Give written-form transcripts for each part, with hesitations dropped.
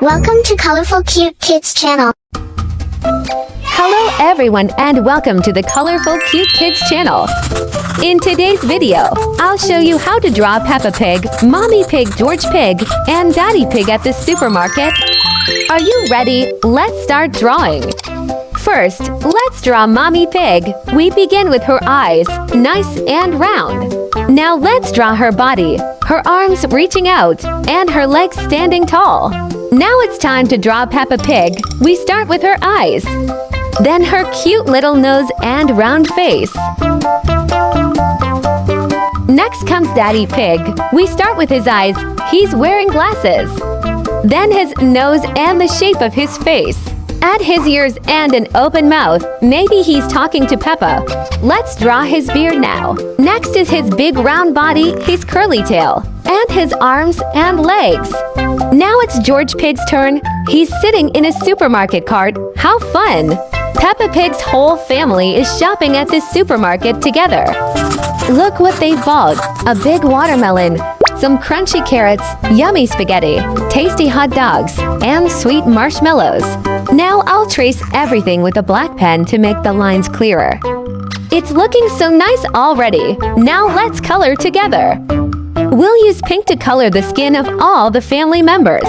Welcome to Colorful Cute Kids channel. Hello everyone and welcome to the Colorful Cute Kids channel. In today's video, I'll show you how to draw Peppa Pig, Mommy Pig, George Pig, and Daddy Pig at the supermarket. Are you ready? Let's start drawing. First, let's draw Mommy Pig. We begin with her eyes, nice and round. Now let's draw her body, her arms reaching out, and her legs standing tall. Now it's time to draw Peppa Pig. We start with her eyes, then her cute little nose and round face. Next comes Daddy Pig. We start with his eyes. He's wearing glasses. Then his nose and the shape of his face. Add his ears and an open mouth. Maybe he's talking to Peppa. Let's draw his beard now. Next is his big round body, his curly tail, and his arms and legs. Now it's George Pig's turn. He's sitting in a supermarket cart. How fun! Peppa Pig's whole family is shopping at this supermarket together. Look what they bought. A big watermelon, some crunchy carrots, yummy spaghetti, tasty hot dogs, and sweet marshmallows. Now I'll trace everything with a black pen to make the lines clearer. It's looking so nice already. Now let's color together. We'll use pink to color the skin of all the family members.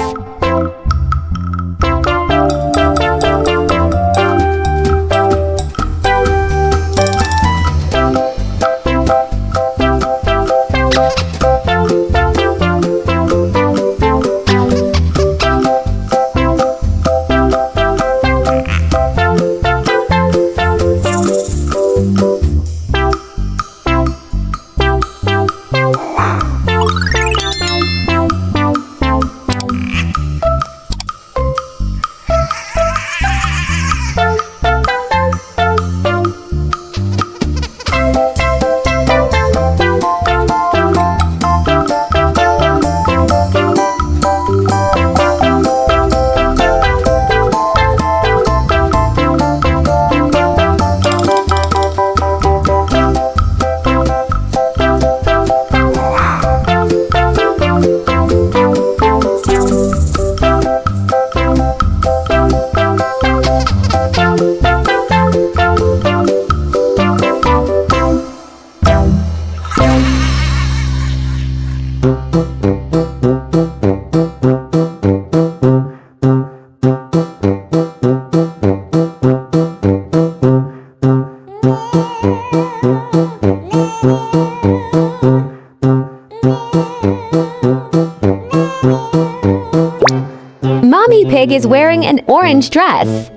Mommy Pig is wearing an orange dress.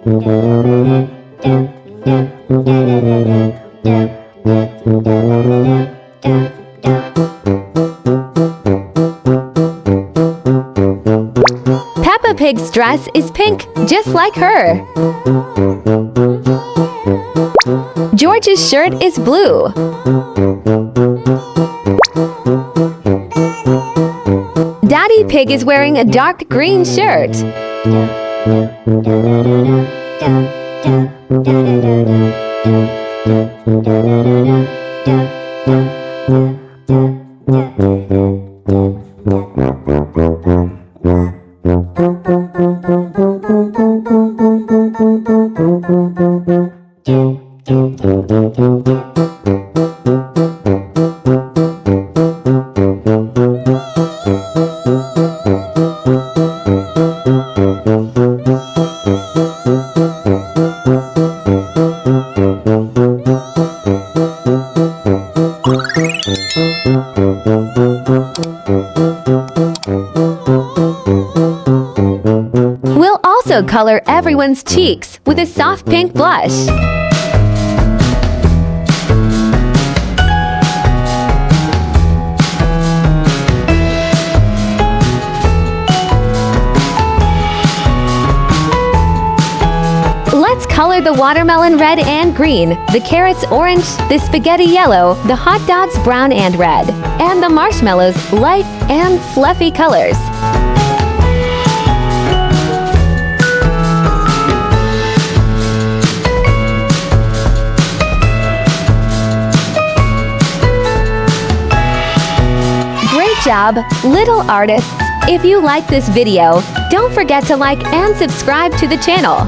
Peppa Pig's dress is pink, just like her. George's shirt is blue. Daddy Pig is wearing a dark green shirt. We'll also color everyone's cheeks with a soft pink blush. Let's color the watermelon red and green, the carrots orange, the spaghetti yellow, the hot dogs brown and red, and the marshmallows light and fluffy colors. Great job, little artists! If you like this video, don't forget to like and subscribe to the channel.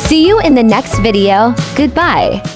See you in the next video. Goodbye.